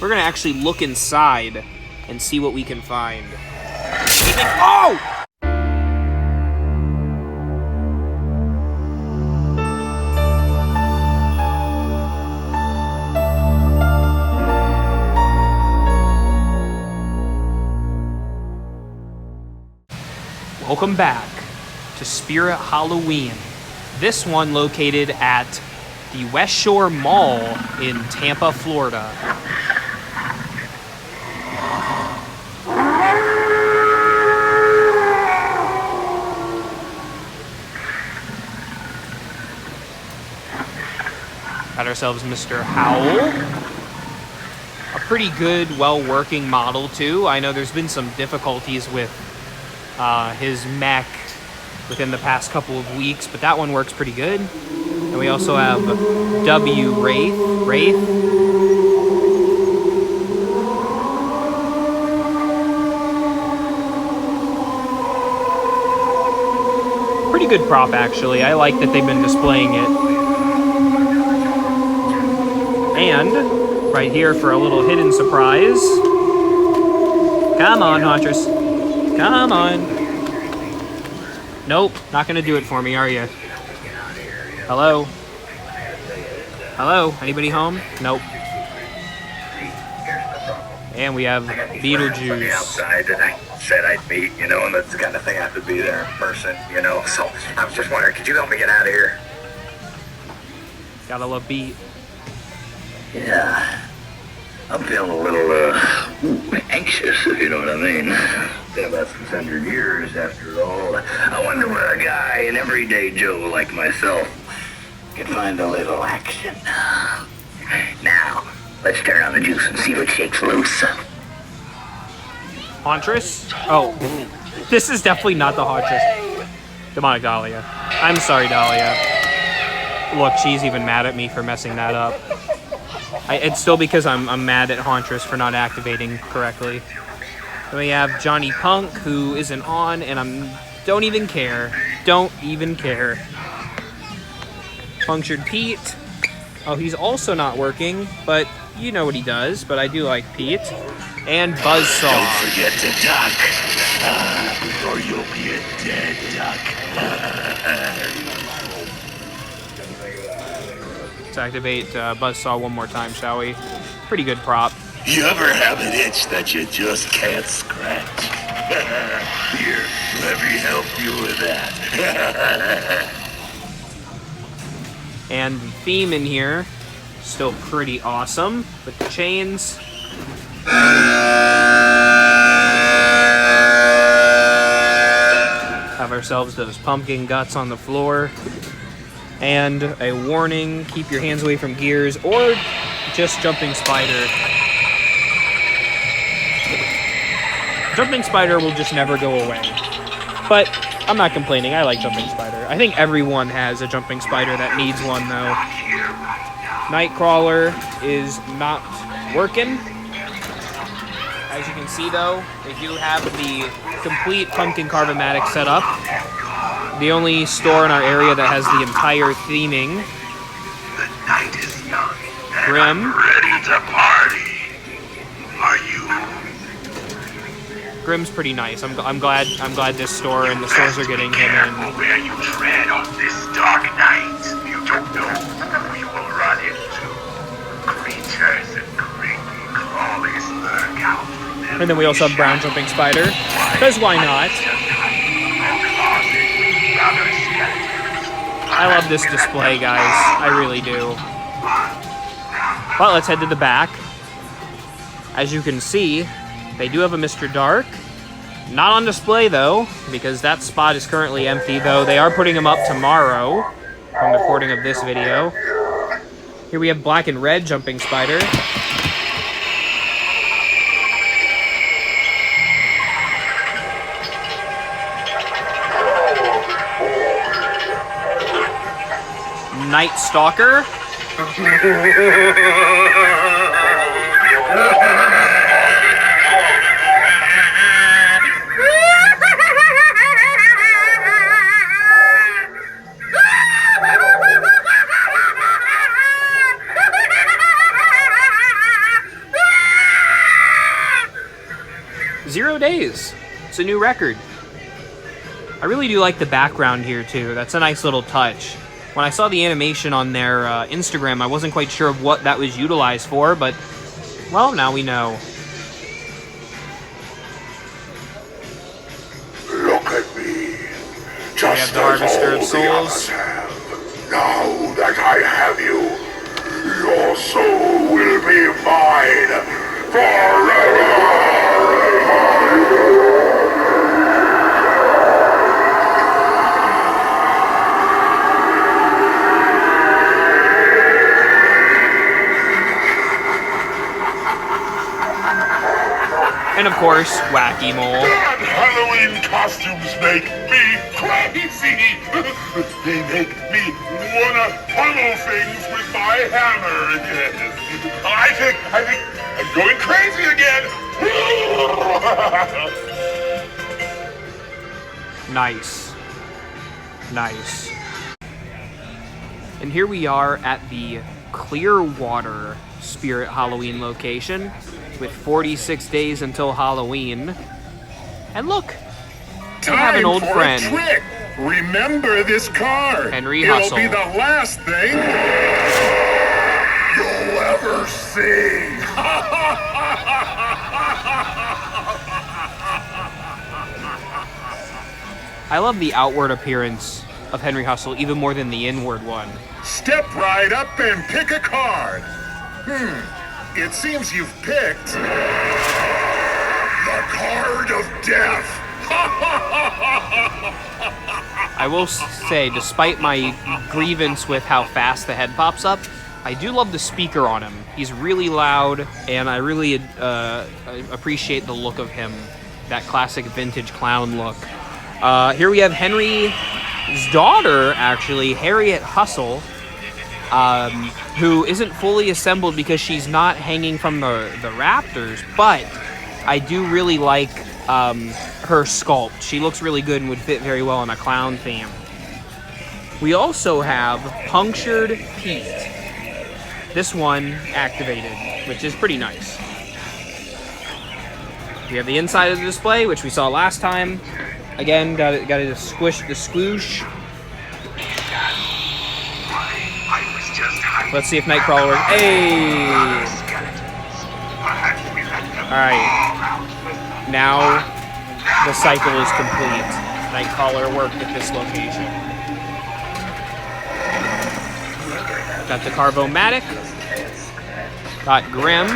we're gonna actually look inside and see what we can find. Oh! Welcome back to Spirit Halloween. This one located at the West Shore Mall in Tampa, Florida. Got ourselves Mr. Howell. A pretty good, well-working model too. I know there's been some difficulties with his mech within the past couple of weeks, but that one works pretty good. And we also have W. Wraith. Pretty good prop, actually. I like that they've been displaying it. And right here for a little hidden surprise. Come on, Huntress. Come on. Nope, not gonna do it for me, are you? Hello? Hello? Anybody home? Nope. And we have Beetlejuice. Outside that I said I'd meet, you know, and that's the kind of thing I have to be there in person, you know. So I was just wondering, could you help me get out of here? Gotta love Beat. Yeah. I'm feeling a little, anxious, if you know what I mean. Been about 600 years after all. I wonder where a guy, an everyday Joe like myself, can find a little action. Now, let's turn on the juice and see what shakes loose. Hauntress? Oh, this is definitely not the Hauntress. Demonic Dahlia. I'm sorry, Dahlia. Look, she's even mad at me for messing that up. It's still because I'm mad at Hauntress for not activating correctly. Then we have Johnny Punk, who isn't on, and don't even care. Don't even care. Punctured Pete. Oh, he's also not working, but you know what he does. But I do like Pete. And Buzzsaw. Don't forget to duck, or you'll be a dead duck. Let's activate Buzzsaw one more time, shall we? Pretty good prop. You ever have an itch that you just can't scratch? Here, let me help you with that. And the theme in here, still pretty awesome with the chains. Have ourselves those pumpkin guts on the floor. And a warning, keep your hands away from gears or just Jumping Spider. Jumping Spider will just never go away. But I'm not complaining, I like Jumping Spider. I think everyone has a Jumping Spider that needs one though. Nightcrawler is not working. As you can see though, they do have the complete Pumpkin Carbomatic set up. The only store in our area that has the entire theming. The night is young, and Grim. I'm ready to party. Are you? Grim's pretty nice. I'm glad this store and the stores are getting him in. Where you tread on this dark night, you don't know who you will run into. Creatures and creepy crawlies lurk out from them. And then we also have Brown Jumping Spider. Because why not? I love this display, guys. I really do. But let's head to the back. As you can see, they do have a Mr. Dark. Not on display, though, because that spot is currently empty, though they are putting him up tomorrow from the recording of this video. Here we have Black and Red Jumping Spider. Night Stalker. 0 days. It's a new record. I really do like the background here too. That's a nice little touch. When I saw the animation on their Instagram, I wasn't quite sure of what that was utilized for, but, well, now we know. Look at me. Just We have the Harvester of Souls. Now that I have you, your soul will be mine forever. And of course, Wacky Mole. God, Halloween costumes make me crazy. They make me wanna pummel things with my hammer. I think I'm going crazy again. Nice. Nice. And here we are at the Clearwater Spirit Halloween location with 46 days until Halloween. And look, we have an old friend. Trick. Remember this card. Henry It'll Hussell. be the last thing you'll ever see. I love the outward appearance of Henry Hussell even more than the inward one. Step right up and pick a card. It seems you've picked the card of death. I will say, despite my grievance with how fast the head pops up, I do love the speaker on him. He's really loud, and I really appreciate the look of him, that classic vintage clown look. Here we have Henry's daughter, actually, Harriet Hussell, who isn't fully assembled because she's not hanging from the rafters, but I do really like her sculpt. She looks really good and would fit very well in a clown theme. We also have Punctured Pete. This one activated, which is pretty nice. We have the inside of the display, which we saw last time. Again, got to squish the squoosh. Let's see if Nightcrawler works. Hey! Alright. Now the cycle is complete. Nightcrawler worked at this location. Got the Carvomatic. Got Grim.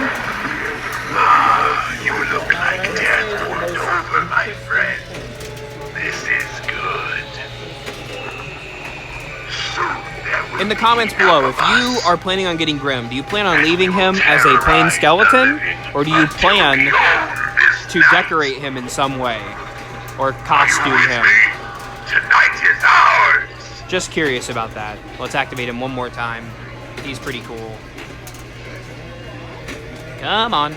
You look like death worked over, my friend. This is good. In the comments below, if you are planning on getting Grim, do you plan on leaving him as a plain skeleton? Or do you plan to decorate him in some way? Or costume him? Tonight is ours. Just curious about that. Let's activate him one more time. He's pretty cool. Come on.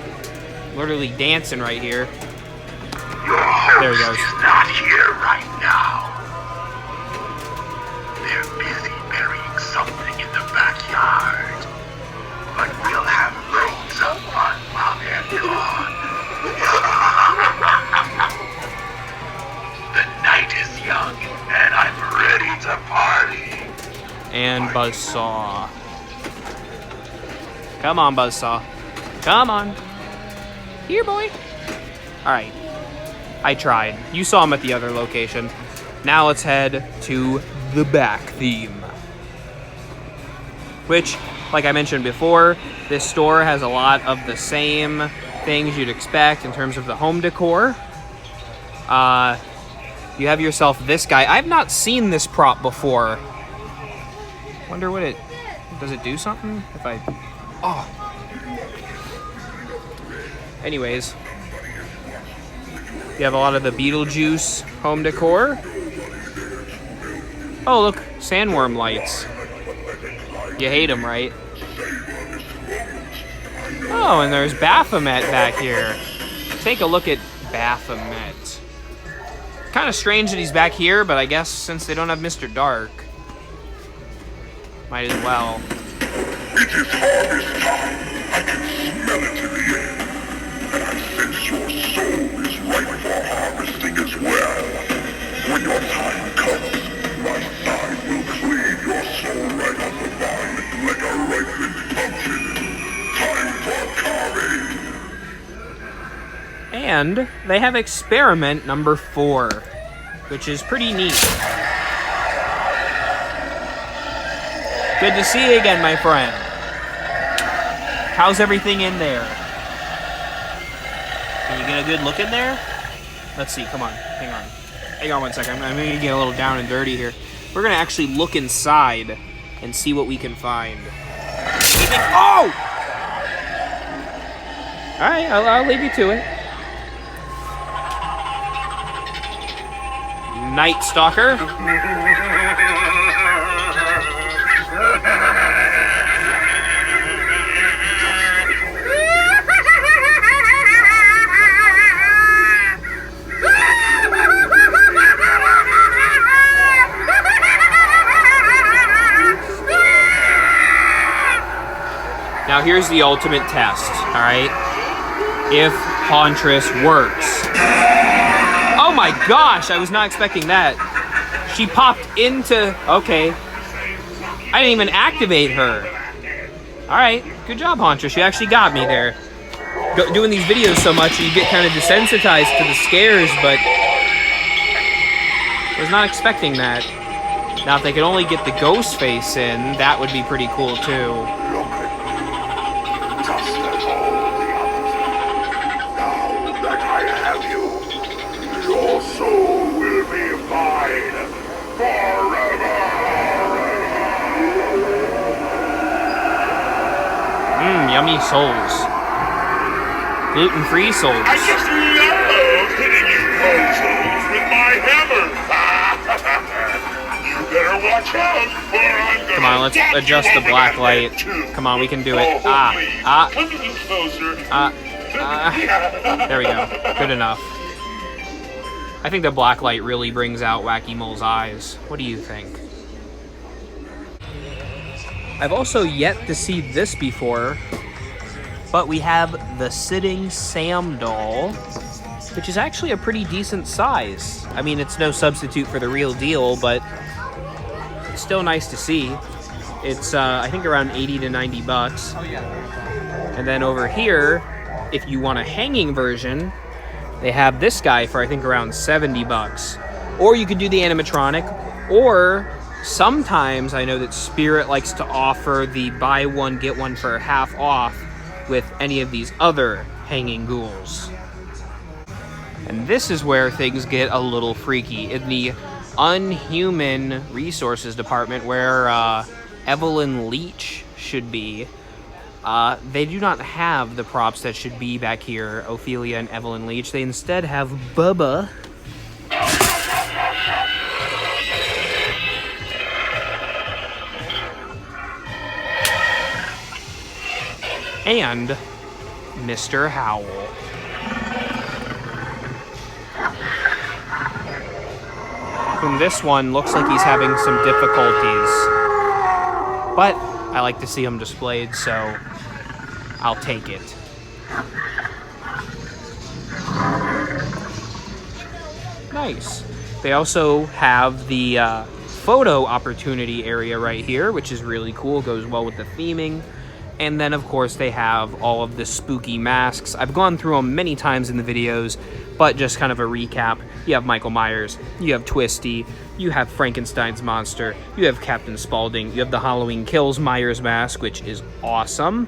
Literally dancing right here. There he goes. Is not here right now. They're busy burying something in the backyard. But we'll have loads of fun while they're gone. The night is young, and I'm ready to party. And Buzzsaw. Come on, Buzzsaw. Come on. Here, boy. Alright. I tried. You saw him at the other location. Now let's head to the back theme. Which, like I mentioned before, this store has a lot of the same things you'd expect in terms of the home decor. You have yourself this guy. I've not seen this prop before. Wonder what it... Does it do something? If I... Oh. Anyways. You have a lot of the Beetlejuice home decor. Oh, look. Sandworm lights. You hate them, right? Oh, and there's Baphomet back here. Take a look at Baphomet. Kind of strange that he's back here, but I guess since they don't have Mr. Dark, might as well. It is harvest time. I can smell it in the air. And I sense your soul is And they have experiment number 4, which is pretty neat. Good to see you again, my friend. How's everything in there? Can you get a good look in there? Let's see, come on, hang on. Hang on one second, I'm gonna get a little down and dirty here. We're gonna actually look inside and see what we can find. Oh! Alright, I'll leave you to it. Night Stalker. Now here's the ultimate test, alright? If Hauntress works. Oh my gosh, I was not expecting that. She popped into... Okay. I didn't even activate her. Alright, good job, Hauntress. You actually got me there. Doing these videos so much, you get kind of desensitized to the scares, but... I was not expecting that. Now, if they could only get the ghost face in, that would be pretty cool, too. Yummy souls. Gluten-free souls. I just love hitting you puzzles with my hammer. You better watch out, or I'm gonna... Come on, let's adjust the black light. Come on, we can do it. Come a little closer. There we go. Good enough. I think the black light really brings out Wacky Mole's eyes. What do you think? I've also yet to see this before, but we have the Sitting Sam doll, which is actually a pretty decent size. I mean, it's no substitute for the real deal, but it's still nice to see. It's, I think, around 80 to 90 bucks. Oh, yeah. And then over here, if you want a hanging version, they have this guy for, I think, around 70 bucks. Or you could do the animatronic, or sometimes I know that Spirit likes to offer the buy one, get one for half off with any of these other hanging ghouls. And this is where things get a little freaky. In the Unhuman Resources Department, where Evelyn Leach should be, they do not have the props that should be back here, Ophelia and Evelyn Leach. They instead have Bubba. And Mr. Howell. Whom this one looks like he's having some difficulties. But I like to see him displayed, so I'll take it. Nice. They also have the photo opportunity area right here, which is really cool, goes well with the theming. And then, of course, they have all of the spooky masks. I've gone through them many times in the videos, but just kind of a recap. You have Michael Myers, you have Twisty, you have Frankenstein's monster, you have Captain Spaulding, you have the Halloween Kills Myers mask, which is awesome.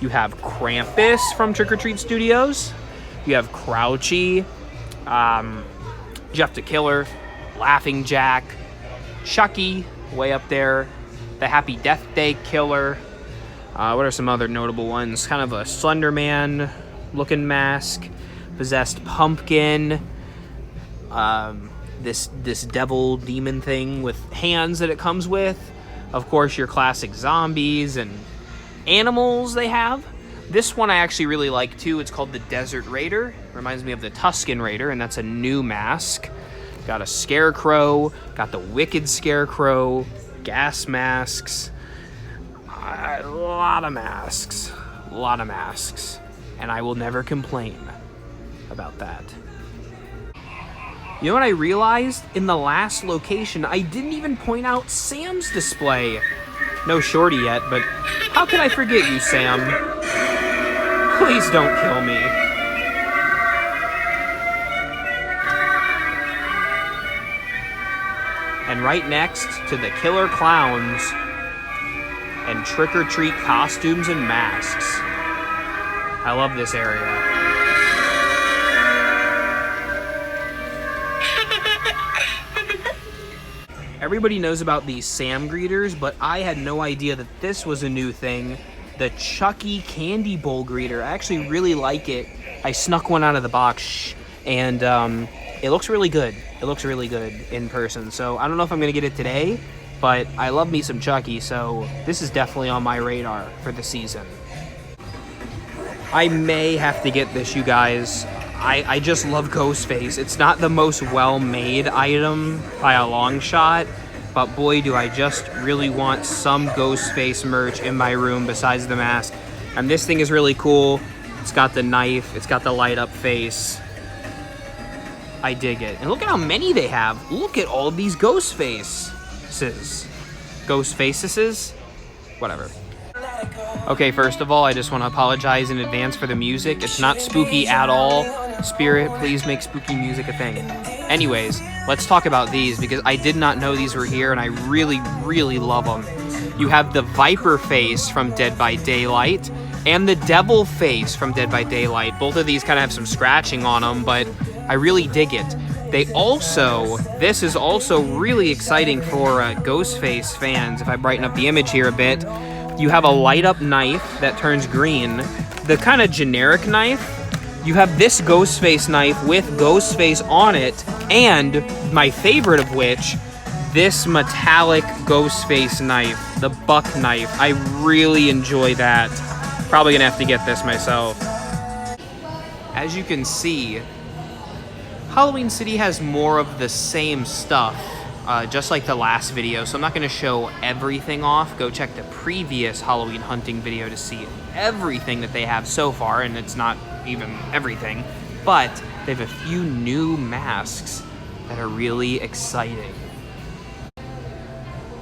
You have Krampus from Trick or Treat Studios. You have Crouchy, Jeff the Killer, Laughing Jack, Chucky, way up there, the Happy Death Day Killer. What are some other notable ones? Kind of a Slender Man looking mask, Possessed Pumpkin, this devil demon thing with hands that it comes with. Of course, your classic zombies and animals they have. This one I actually really like too. It's called the Desert Raider. Reminds me of the Tuscan Raider, and that's a new mask. Got a scarecrow, got the Wicked Scarecrow, gas masks. A lot of masks, and I will never complain about that. You know what I realized? In the last location, I didn't even point out Sam's display. No Shorty yet, but how could I forget you, Sam? Please don't kill me. and right next to the killer clowns and trick-or-treat costumes and masks. I love this area. Everybody knows about these Sam greeters, but I had no idea that this was a new thing. The Chucky candy bowl greeter. I actually really like it. I snuck one out of the box, and it looks really good. It looks really good in person. So I don't know if I'm gonna get it today, but I love me some Chucky, so this is definitely on my radar for the season. I may have to get this, you guys. I just love Ghostface. It's not the most well-made item by a long shot, but boy, do I just really want some Ghostface merch in my room besides the mask. And this thing is really cool. It's got the knife. It's got the light-up face. I dig it. And look at how many they have. Look at all of these Ghostfaces. Ghostfaces? Whatever. Okay, first of all, I just want to apologize in advance for the music. It's not spooky at all. Spirit, please make spooky music a thing. Anyways, let's talk about these because I did not know these were here and I really, really love them. You have the Viper face from Dead by Daylight and the Devil face from Dead by Daylight. Both of these kind of have some scratching on them, but I really dig it. They also, this is also really exciting for Ghostface fans. If I brighten up the image here a bit, you have a light up knife that turns green. The kind of generic knife, you have this Ghostface knife with Ghostface on it, and my favorite of which, this metallic Ghostface knife, the buck knife. I really enjoy that. Probably gonna have to get this myself. As you can see, Halloween City has more of the same stuff, just like the last video, so I'm not gonna show everything off. Go check the previous Halloween hunting video to see everything that they have so far, and it's not even everything, but they have a few new masks that are really exciting.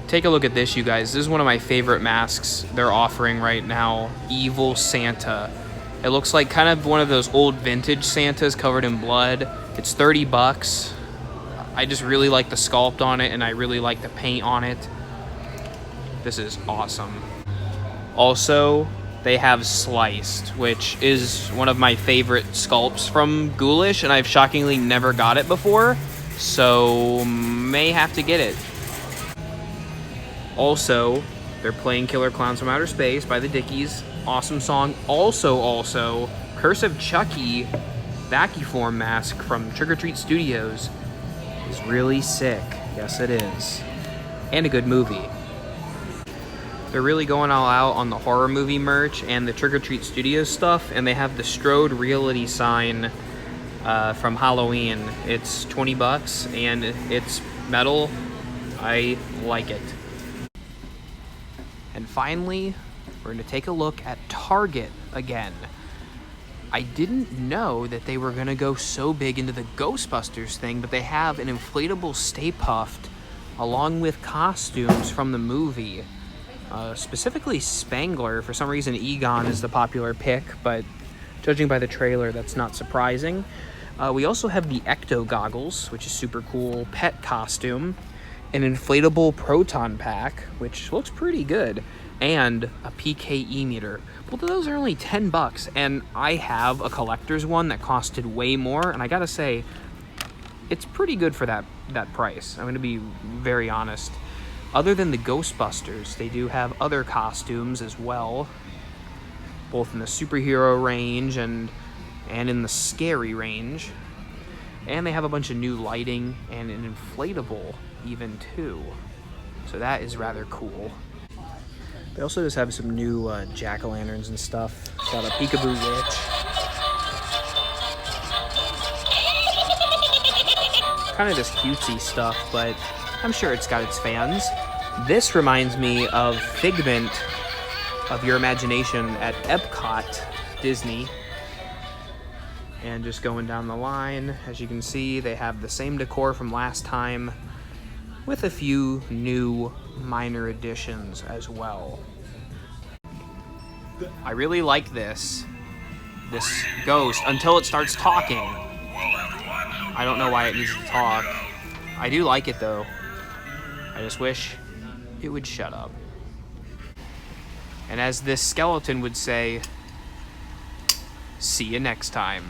Take a look at this, you guys. This is one of my favorite masks they're offering right now. Evil Santa. It looks like kind of one of those old vintage Santas covered in blood. It's 30 bucks. I just really like the sculpt on it and I really like the paint on it. This is awesome. Also, they have Sliced, which is one of my favorite sculpts from Ghoulish, and I've shockingly never got it before, so may have to get it. Also, they're playing Killer Clowns from Outer Space by the Dickies. Awesome song. Also, Curse of Chucky Vacuform mask from Trick or Treat Studios is really sick. Yes, it is. And a good movie. They're really going all out on the horror movie merch and the Trick or Treat Studios stuff, and they have the Strode Reality sign from Halloween. It's 20 bucks and it's metal. I like it. And finally, we're going to take a look at Target again. I didn't know that they were going to go so big into the Ghostbusters thing, but they have an inflatable Stay Puft along with costumes from the movie. Specifically Spangler. For some reason Egon is the popular pick, but judging by the trailer, that's not surprising. We also have the Ecto Goggles, which is super cool, pet costume, an inflatable proton pack, which looks pretty good, and a PKE meter. Both of those are only 10 bucks, and I have a collector's one that costed way more, and I gotta say, it's pretty good for that price. I'm gonna be very honest. Other than the Ghostbusters, they do have other costumes as well, both in the superhero range and in the scary range. And they have a bunch of new lighting and an inflatable even too. So that is rather cool. They also just have some new jack-o'-lanterns and stuff. Got a peekaboo witch. Kind of just cutesy stuff, but I'm sure it's got its fans. This reminds me of Figment of your imagination at Epcot, Disney. And just going down the line, as you can see, they have the same decor from last time with a few new minor additions as well. I really like this ghost until it starts talking. I don't know why it needs to talk. I do like it though. I just wish it would shut up. And as this skeleton would say, see you next time.